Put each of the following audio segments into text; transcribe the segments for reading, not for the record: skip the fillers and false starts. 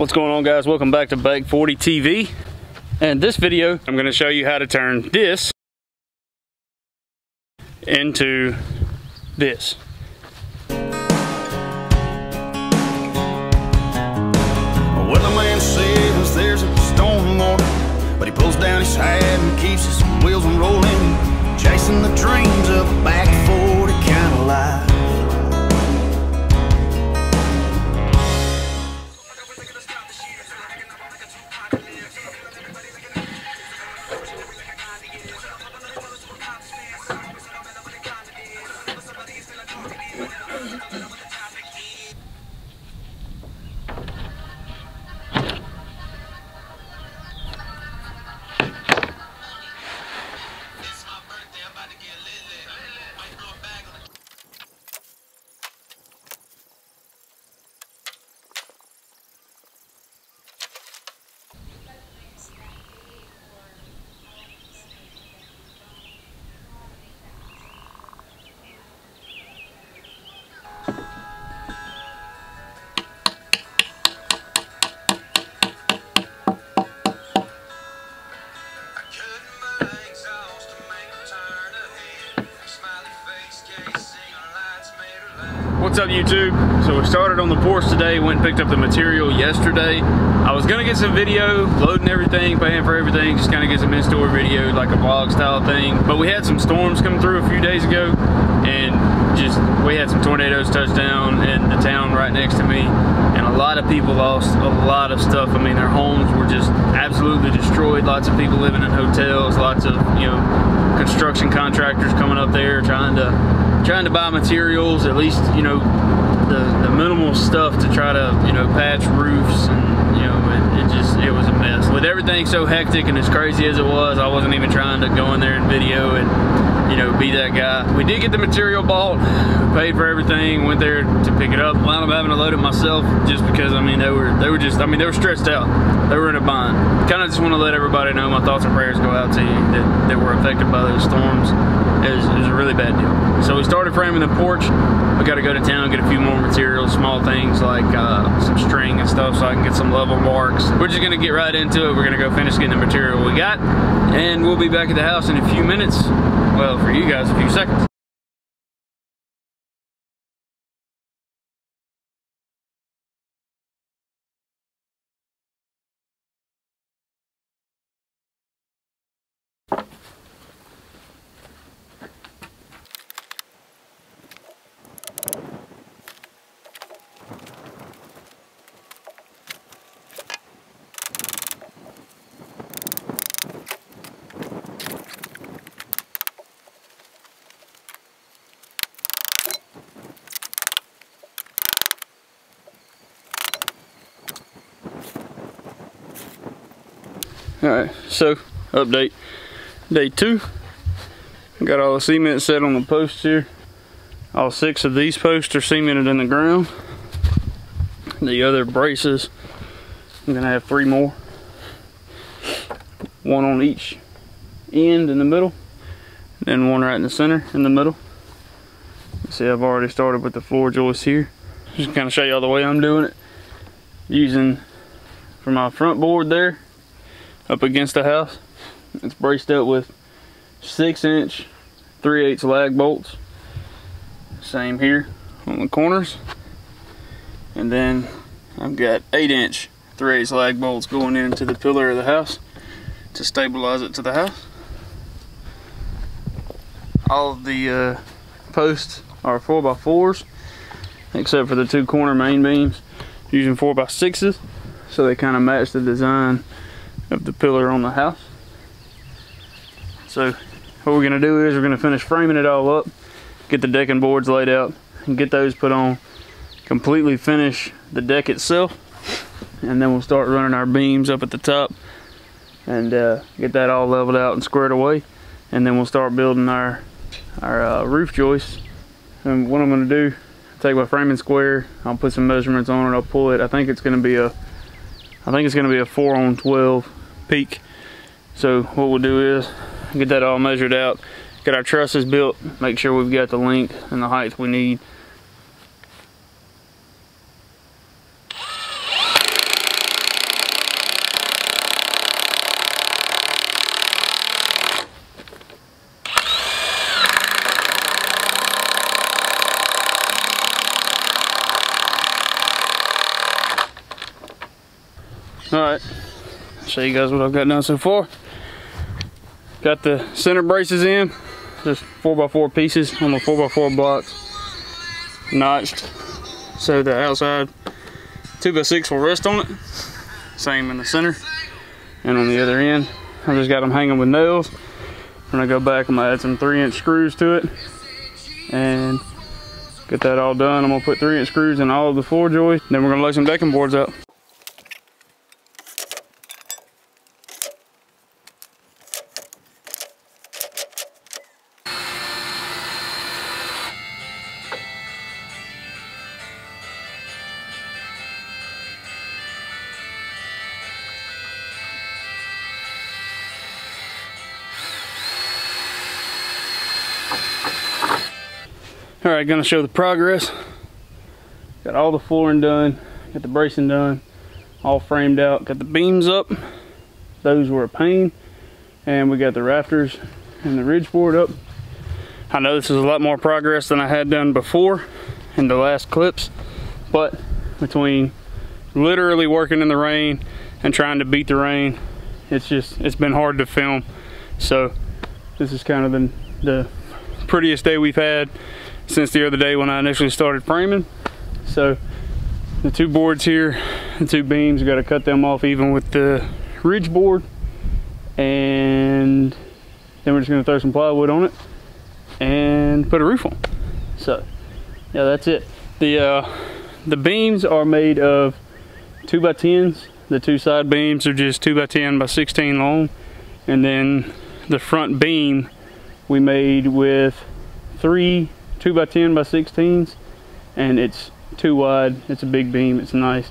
What's going on, guys? Welcome back to Bake 40 TV. And this video, I'm going to show you how to turn this into this. Weatherman says there's a storm warning, but he pulls down his hat and keeps his wheels rolling, chasing the dreams of a back 40 kind of life. What's up, YouTube? So we started on the porch today, went and picked up the material yesterday. I was gonna get some video, loading everything, paying for everything, just kind of get some in-store video, like a vlog style thing. But we had some storms come through a few days ago, and we had some tornadoes touch down in the town right next to me, and a lot of people lost a lot of stuff. I mean, their homes were just absolutely destroyed. Lots of people living in hotels, lots of, you know, construction contractors coming up there trying to buy materials, at least, you know, the minimal stuff to try to, you know, patch roofs, and, you know, it was a mess. With everything so hectic and as crazy as it was, I wasn't even trying to go in there and video and, you know, be that guy. We did get the material bought, paid for everything, went there to pick it up. Wound up having to load it myself just because, I mean, they were stressed out. They were in a bind. Kind of just want to let everybody know my thoughts and prayers go out to you that were affected by those storms. It was a really bad deal. So we started framing the porch. We got to go to town, get a few more materials, small things like some string and stuff, so I can get some level marks. We're just gonna get right into it. We're gonna go finish getting the material we got, and we'll be back at the house in a few minutes. Well, for you guys, a few seconds. Alright, so update day 2. Got all the cement set on the posts here. All 6 of these posts are cemented in the ground. The other braces, I'm gonna have 3 more. 1 on each end in the middle, then 1 right in the center in the middle. See, I've already started with the floor joist here. Just kind of show you all the way I'm doing it. Using for my front board there, up against the house, it's braced up with 6-inch 3/8 lag bolts. Same here on the corners, and then I've got 8-inch 3/8 lag bolts going into the pillar of the house to stabilize it to the house. All of the posts are 4x4s, except for the 2 corner main beams, using 4x6s, so they kind of match the design of the pillar on the house. So what we're gonna do is we're gonna finish framing it all up, get the decking boards laid out, and get those put on, completely finish the deck itself, and then we'll start running our beams up at the top and get that all leveled out and squared away, and then we'll start building our roof joists. And what I'm gonna do, take my framing square, I'll put some measurements on it, I'll pull it. I think it's gonna be a 4-on-12 peak. So what we'll do is get that all measured out, get our trusses built, make sure we've got the length and the height we need. Alright, I'll show you guys what I've got done so far. Got the center braces in, just 4x4 pieces on the 4x4 blocks, notched so the outside 2x6 will rest on it. Same in the center and on the other end. I just got them hanging with nails. When I go back, I'm gonna add some 3-inch screws to it and get that all done. I'm gonna put 3-inch screws in all of the floor joists. Then we're gonna lay some decking boards out. Alright, gonna show the progress. Got all the flooring done, got the bracing done, all framed out, got the beams up. Those were a pain. And we got the rafters and the ridge board up. I know this is a lot more progress than I had done before in the last clips, but between literally working in the rain and trying to beat the rain, it's been hard to film. So this is kind of the prettiest day we've had since the other day when I initially started framing. So the 2 boards here, the 2 beams, got to cut them off even with the ridge board, and then we're just going to throw some plywood on it and put a roof on. So yeah, that's it. The beams are made of 2x10s. The 2 side beams are just 2x10 by 16 long, and then the front beam we made with 3 2x10 by 16s, and it's 2 wide. It's a big beam. It's nice.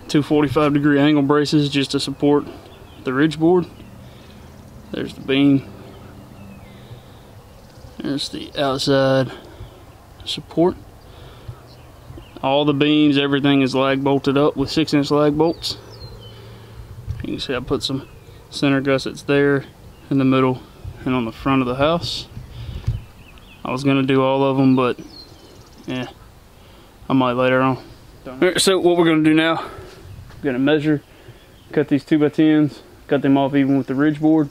2 45-degree angle braces just to support the ridge board. There's the beam. There's the outside support. All the beams, everything is lag bolted up with 6-inch lag bolts. You can see I put some center gussets there in the middle and on the front of the house. I was gonna do all of them, but yeah, I might later on. Alright, so what we're gonna do now, I'm gonna measure, cut these 2x10s, cut them off even with the ridge board,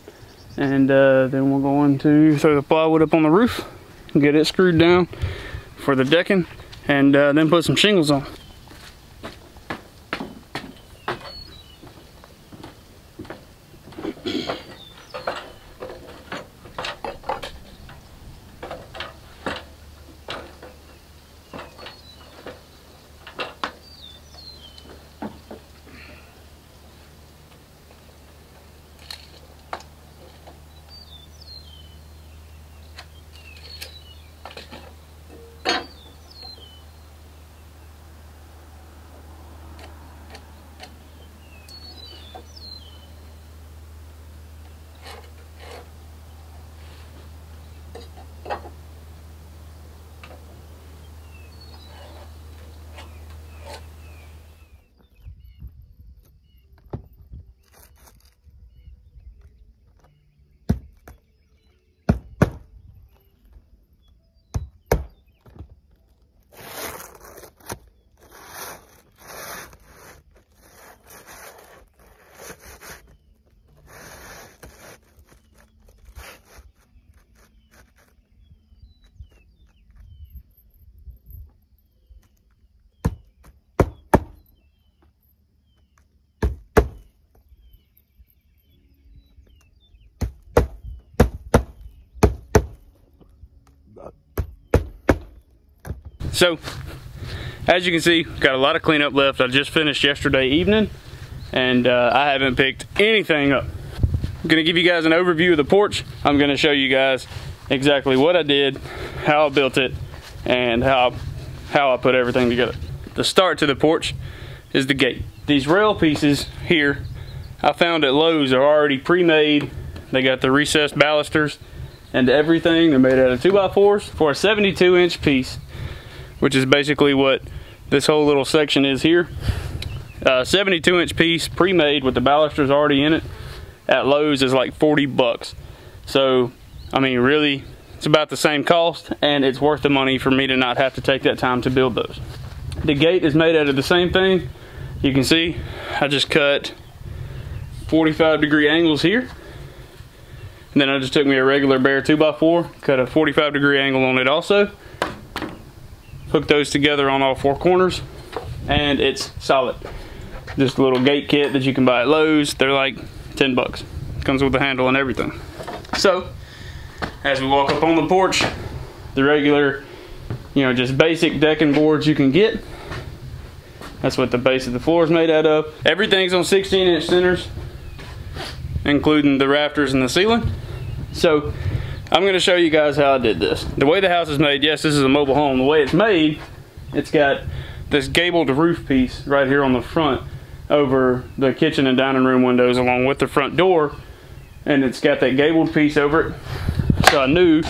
and then we're going to throw the plywood up on the roof and get it screwed down for the decking, and then put some shingles on. So, as you can see, got a lot of cleanup left. I just finished yesterday evening, and I haven't picked anything up. I'm gonna give you guys an overview of the porch. I'm gonna show you guys exactly what I did, how I built it, and how I put everything together. The start to the porch is the gate. These rail pieces here, I found at Lowe's, are already pre-made. They got the recessed balusters and everything. They're made out of 2x4s for a 72-inch piece, which is basically what this whole little section is here. 72-inch piece pre-made with the balusters already in it at Lowe's is like 40 bucks. So, I mean, really, it's about the same cost, and it's worth the money for me to not have to take that time to build those. The gate is made out of the same thing You can see I just cut 45-degree angles here. And then I just took me a regular bare 2x4, cut a 45-degree angle on it also. Hook those together on all four corners, and it's solid. Just a little gate kit that you can buy at Lowe's. They're like 10 bucks. Comes with the handle and everything. So, as we walk up on the porch, the regular, you know, just basic decking boards you can get. That's what the base of the floor is made out of. Everything's on 16-inch centers, including the rafters and the ceiling. So, I'm going to show you guys how I did this. The way the house is made, yes, this is a mobile home. The way it's made, it's got this gabled roof piece right here on the front over the kitchen and dining room windows along with the front door. And it's got that gabled piece over it. So I knew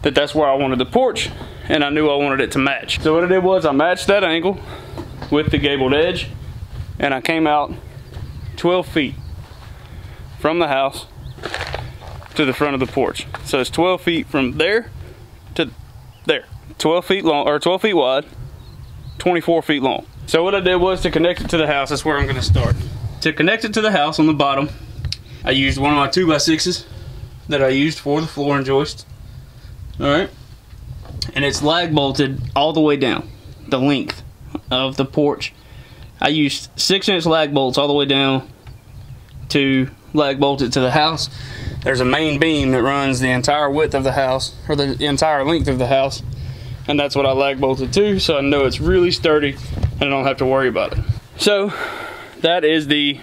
that that's where I wanted the porch, and I knew I wanted it to match. So what I did was I matched that angle with the gabled edge, and I came out 12 feet from the house to the front of the porch. So it's 12 feet from there to there. 12 feet long, or 12 feet wide, 24 feet long. So what I did was to connect it to the house, that's where I'm gonna start. To connect it to the house on the bottom, I used one of my 2x6s that I used for the flooring joist. Alright. And it's lag bolted all the way down the length of the porch. I used 6-inch lag bolts all the way down to lag bolt it to the house. There's a main beam that runs the entire width of the house, or the entire length of the house, and that's what I lag bolted to, so I know it's really sturdy and I don't have to worry about it. So that is the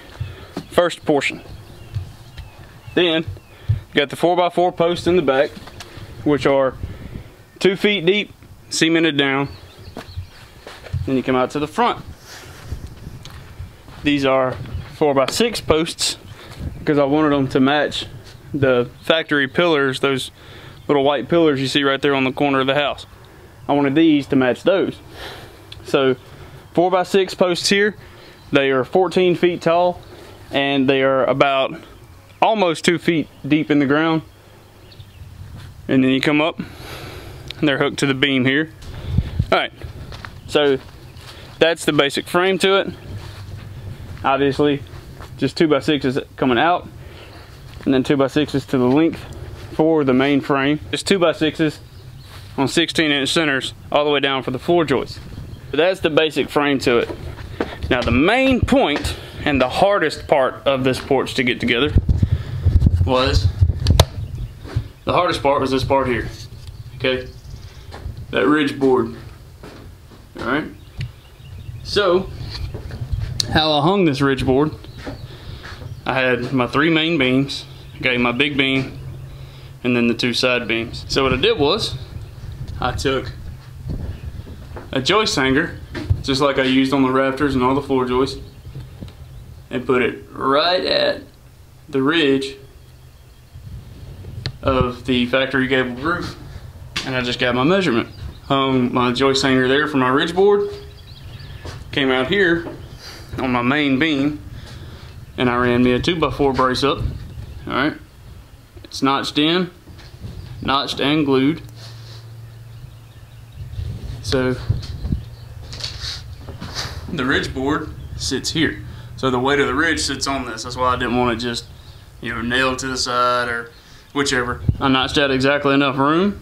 first portion. Then you got the 4x4 posts in the back, which are 2 feet deep, cemented down. Then you come out to the front. These are 4x6 posts because I wanted them to match the factory pillars, those little white pillars you see right there on the corner of the house. I wanted these to match those. So 4x6 posts here, they are 14 feet tall, and they are about almost 2 feet deep in the ground. And then you come up and they're hooked to the beam here. Alright, so that's the basic frame to it. Obviously just 2x6s coming out, and then 2x6s to the length for the main frame. Just 2x6s on 16-inch centers all the way down for the floor joist. But that's the basic frame to it. Now the main point and the hardest part of this porch to get together was, the hardest part was this part here, okay? That ridge board, all right? So, how I hung this ridge board, I had my 3 main beams, okay, my big beam, and then the 2 side beams. So what I did was, I took a joist hanger, just like I used on the rafters and all the floor joists, and put it right at the ridge of the factory gabled roof, and I just got my measurement. Hung my joist hanger there for my ridge board, came out here on my main beam, and I ran me a 2x4 brace up. Alright, it's notched in, notched and glued. So the ridge board sits here. So the weight of the ridge sits on this. That's why I didn't want to just, you know, nail it to the side or whichever. I notched out exactly enough room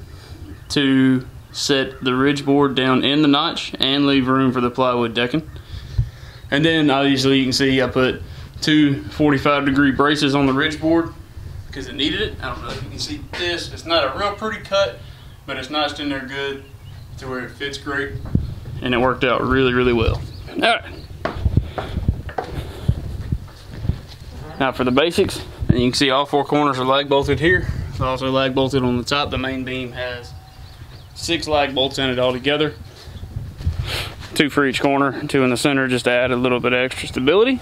to set the ridge board down in the notch and leave room for the plywood decking. And then obviously you can see I put 2 45-degree braces on the ridge board because it needed it. I don't know if you can see this. It's not a real pretty cut, but it's notched in there good to where it fits great, and it worked out really, really well. All right. Now for the basics, and you can see all 4 corners are lag bolted here. It's also lag bolted on the top. The main beam has 6 lag bolts in it altogether. 2 for each corner, 2 in the center just to add a little bit of extra stability.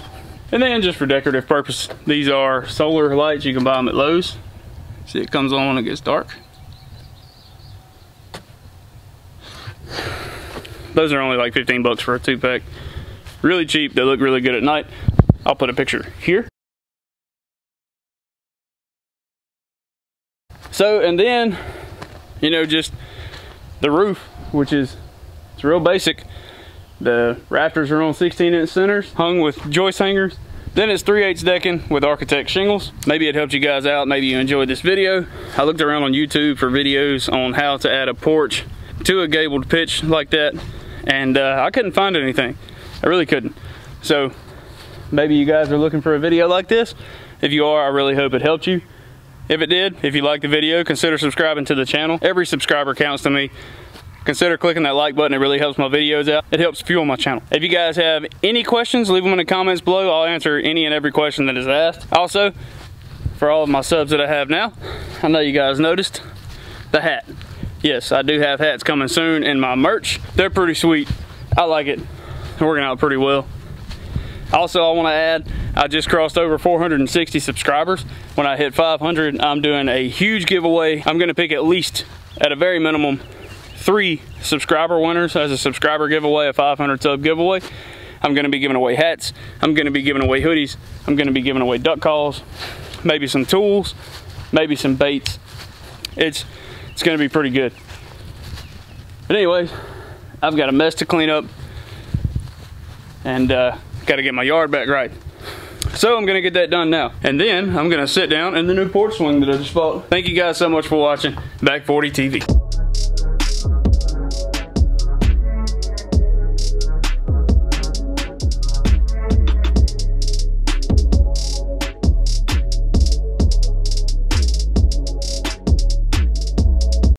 And then just for decorative purpose, these are solar lights. You can buy them at Lowe's. See, it comes on when it gets dark. Those are only like 15 bucks for a 2-pack. Really cheap, they look really good at night. I'll put a picture here. So, and then, you know, just the roof, which is, it's real basic, The rafters are on 16-inch centers, hung with joist hangers. Then it's 3/8 decking with architect shingles. Maybe it helped you guys out. Maybe you enjoyed this video. I looked around on YouTube for videos on how to add a porch to a gabled pitch like that, and I couldn't find anything. I really couldn't. So maybe you guys are looking for a video like this. If you are, I really hope it helped you. If it did, if you liked the video, consider subscribing to the channel. Every subscriber counts to me. Consider clicking that like button. It really helps my videos out. It helps fuel my channel. If you guys have any questions, leave them in the comments below. I'll answer any and every question that is asked. Also, for all of my subs that I have now, I know you guys noticed the hat. Yes, I do have hats coming soon in my merch. They're pretty sweet. I like it. They're working out pretty well. Also, I want to add, I just crossed over 460 subscribers. When I hit 500, I'm doing a huge giveaway. I'm going to pick at least, at a very minimum, 3 subscriber winners as a subscriber giveaway, a 500 sub giveaway. I'm going to be giving away hats. I'm going to be giving away hoodies. I'm going to be giving away duck calls, maybe some tools, maybe some baits. It's going to be pretty good. But anyways, I've got a mess to clean up and got to get my yard back right. So I'm going to get that done now. And then I'm going to sit down in the new porch swing that I just bought. Thank you guys so much for watching Back 40 TV.